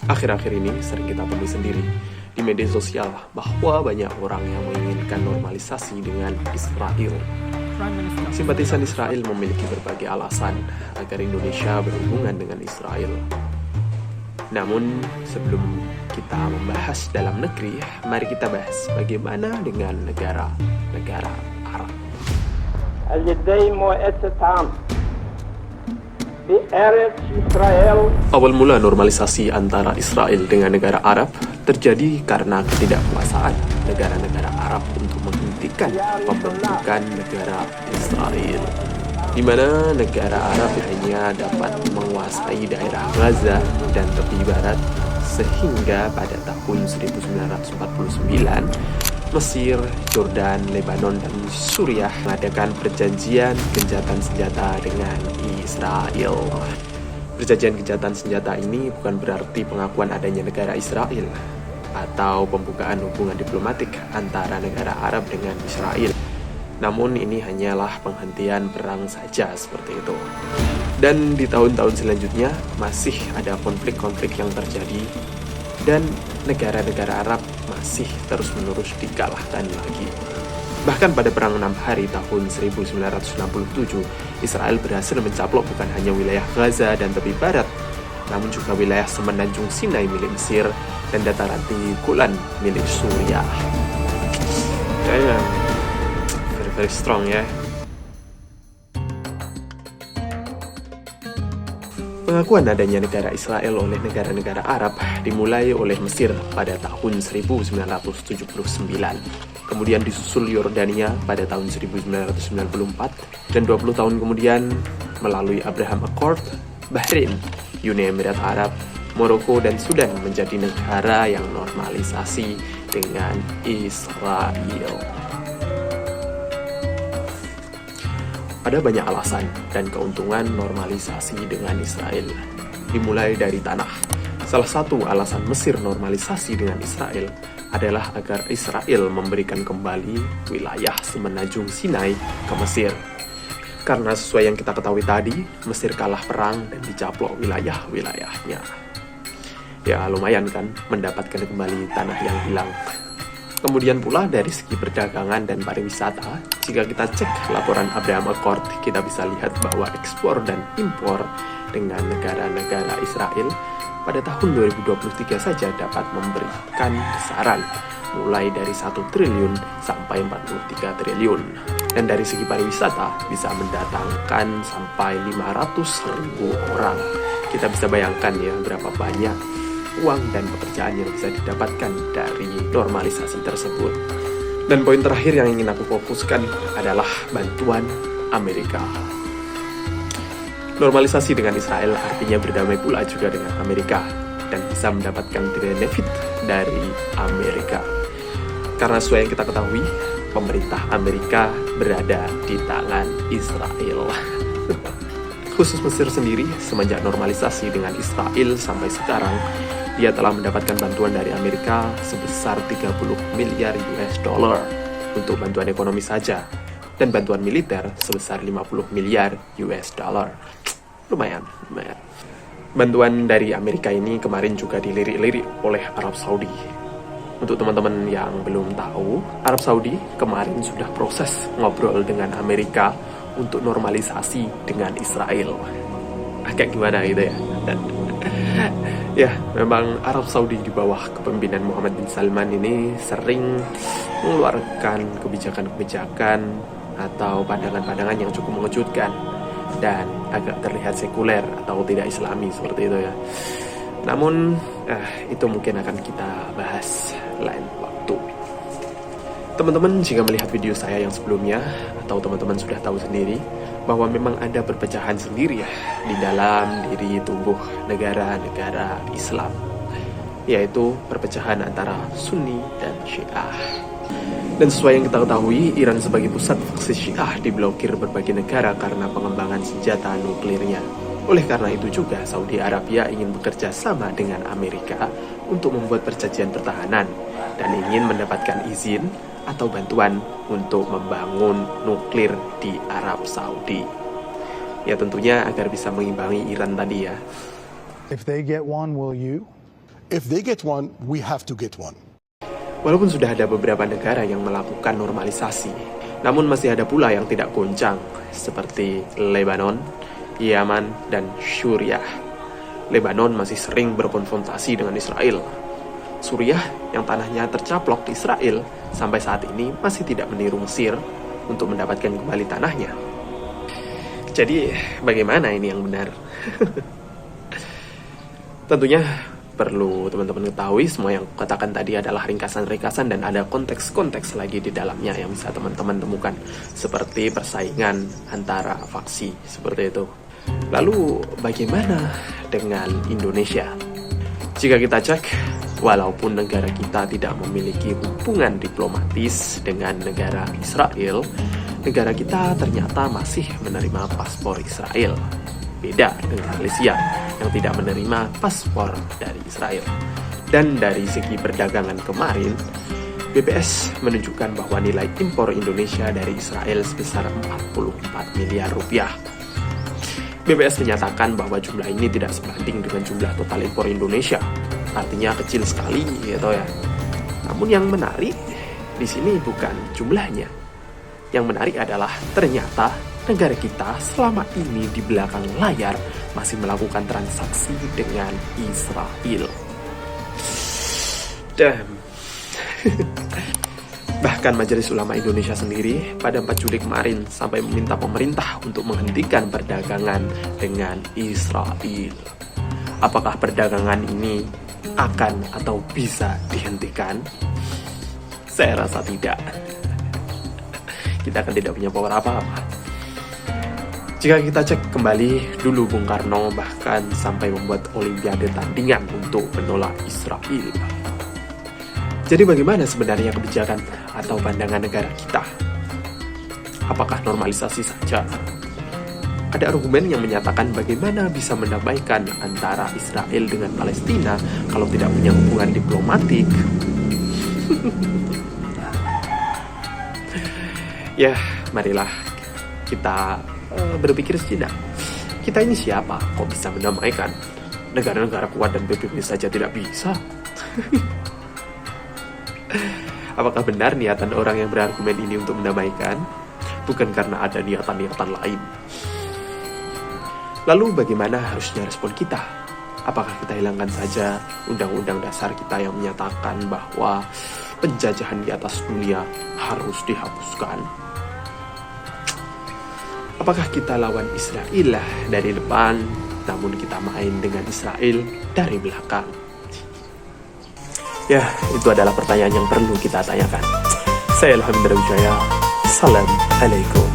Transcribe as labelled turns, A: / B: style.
A: Akhir-akhir ini sering kita temui sendiri di media sosial bahwa banyak orang yang menginginkan normalisasi dengan Israel. Simpatisan Israel memiliki berbagai alasan agar Indonesia berhubungan dengan Israel. Namun, sebelum kita membahas dalam negeri, mari kita bahas bagaimana dengan negara-negara Arab. Awal mula normalisasi antara Israel dengan negara Arab terjadi karena ketidakpuasaan negara-negara Arab untuk menghentikan pembentukan negara Israel, di mana negara Arab hanya dapat menguasai daerah Gaza dan tepi barat, sehingga pada tahun 1949 Mesir, Jordan, Lebanon, dan Suriah mengadakan perjanjian gencatan senjata dengan Israel. Perjanjian gencatan senjata ini bukan berarti pengakuan adanya negara Israel atau pembukaan hubungan diplomatik antara negara Arab dengan Israel. Namun ini hanyalah penghentian perang saja seperti itu. Dan di tahun-tahun selanjutnya masih ada konflik-konflik yang terjadi dan negara-negara Arab masih terus-menerus dikalahkan lagi. Bahkan pada Perang 6 Hari tahun 1967, Israel berhasil mencaplok bukan hanya wilayah Gaza dan tepi barat, namun juga wilayah semenanjung Sinai milik Mesir dan dataran tinggi Golan milik Suriah. Very strong ya. Pengakuan adanya negara Israel oleh negara-negara Arab dimulai oleh Mesir pada tahun 1979. Kemudian disusul Yordania pada tahun 1994, dan 20 tahun kemudian melalui Abraham Accord, Bahrain, Uni Emirat Arab, Maroko, dan Sudan menjadi negara yang normalisasi dengan Israel. Ada banyak alasan dan keuntungan normalisasi dengan Israel, dimulai dari tanah. Salah satu alasan Mesir normalisasi dengan Israel adalah agar Israel memberikan kembali wilayah semenanjung Sinai ke Mesir. Karena sesuai yang kita ketahui tadi, Mesir kalah perang dan dicaplok wilayah-wilayahnya. Ya lumayan kan, mendapatkan kembali tanah yang hilang. Kemudian pula dari segi perdagangan dan pariwisata, jika kita cek laporan Abraham Accord, kita bisa lihat bahwa ekspor dan impor dengan negara-negara Israel pada tahun 2023 saja dapat memberikan besaran mulai dari 1 triliun sampai 43 triliun. Dan dari segi pariwisata bisa mendatangkan sampai 500.000 orang. Kita bisa bayangkan ya berapa banyak uang dan pekerjaan yang bisa didapatkan dari normalisasi tersebut. Dan poin terakhir yang ingin aku fokuskan adalah bantuan Amerika. Normalisasi dengan Israel artinya berdamai pula juga dengan Amerika dan bisa mendapatkan benefit dari Amerika. Karena sesuai yang kita ketahui, pemerintah Amerika berada di tangan Israel. Khusus Mesir sendiri, semenjak normalisasi dengan Israel sampai sekarang, dia telah mendapatkan bantuan dari Amerika sebesar 30 miliar US dollar untuk bantuan ekonomi saja, dan bantuan militer sebesar 50 miliar US dollar. Lumayan. Bantuan dari Amerika ini kemarin juga dilirik-lirik oleh Arab Saudi. Untuk teman-teman yang belum tahu, Arab Saudi kemarin sudah proses ngobrol dengan Amerika untuk normalisasi dengan Israel. Agak gimana gitu ya. Ya, memang Arab Saudi di bawah kepemimpinan Muhammad bin Salman ini sering mengeluarkan kebijakan-kebijakan atau pandangan-pandangan yang cukup mengejutkan dan agak terlihat sekuler atau tidak islami seperti itu ya. Namun, itu mungkin akan kita bahas lain waktu. Teman-teman jika melihat video saya yang sebelumnya, atau teman-teman sudah tahu sendiri, bahwa memang ada perpecahan sendiri ya di dalam diri tubuh negara-negara Islam, yaitu perpecahan antara Sunni dan Syiah. Dan sesuai yang kita ketahui, Iran sebagai pusat faksi Syiah diblokir berbagai negara karena pengembangan senjata nuklirnya. Oleh karena itu juga Saudi Arabia ingin bekerja sama dengan Amerika untuk membuat perjanjian pertahanan dan ingin mendapatkan izin atau bantuan untuk membangun nuklir di Arab Saudi. Ya tentunya agar bisa mengimbangi Iran tadi ya.
B: If they get one, will you? If they get one, we have to get one.
A: Walaupun sudah ada beberapa negara yang melakukan normalisasi, namun masih ada pula yang tidak goncang, seperti Lebanon, Yaman, dan Suriah. Lebanon masih sering berkonfrontasi dengan Israel. Suriah yang tanahnya tercaplok di Israel sampai saat ini masih tidak meniru Mesir untuk mendapatkan kembali tanahnya. Jadi bagaimana ini yang benar? Tentunya perlu teman-teman ketahui semua yang katakan tadi adalah ringkasan-ringkasan dan ada konteks-konteks lagi di dalamnya yang bisa teman-teman temukan, seperti persaingan antara faksi seperti itu. Lalu bagaimana dengan Indonesia? Jika kita cek, walaupun negara kita tidak memiliki hubungan diplomatis dengan negara Israel, negara kita ternyata masih menerima paspor Israel. Beda dengan Malaysia yang tidak menerima paspor dari Israel. Dan dari segi perdagangan kemarin, BPS menunjukkan bahwa nilai impor Indonesia dari Israel sebesar 44 miliar rupiah. BPS menyatakan bahwa jumlah ini tidak sebanding dengan jumlah total impor Indonesia. Artinya kecil sekali gitu ya. Namun yang menarik di sini bukan jumlahnya. Yang menarik adalah ternyata negara kita selama ini di belakang layar masih melakukan transaksi dengan Israel. Damn. Bahkan Majelis Ulama Indonesia sendiri pada 4 Juli kemarin sampai meminta pemerintah untuk menghentikan perdagangan dengan Israel. Apakah perdagangan ini akan atau bisa dihentikan? Saya rasa tidak. Kita akan tidak punya power apa-apa. Jika kita cek kembali, dulu Bung Karno bahkan sampai membuat olimpiade tandingan untuk menolak Israel. Jadi bagaimana sebenarnya kebijakan atau pandangan negara kita? Apakah normalisasi saja? Ada argumen yang menyatakan bagaimana bisa mendamaikan antara Israel dengan Palestina kalau tidak punya hubungan diplomatik. Ya, marilah kita berpikir sejenak. Kita ini siapa? Kok bisa mendamaikan? Negara-negara kuat dan PBB saja tidak bisa. Apakah benar niatan orang yang berargumen ini untuk mendamaikan? Bukan karena ada niatan-niatan lain. Lalu bagaimana harusnya respon kita? Apakah kita hilangkan saja undang-undang dasar kita yang menyatakan bahwa penjajahan di atas dunia harus dihapuskan? Apakah kita lawan Israel dari depan, namun kita main dengan Israel dari belakang? Ya, itu adalah pertanyaan yang perlu kita tanyakan. Saya Ilham Wijaya. Assalamualaikum.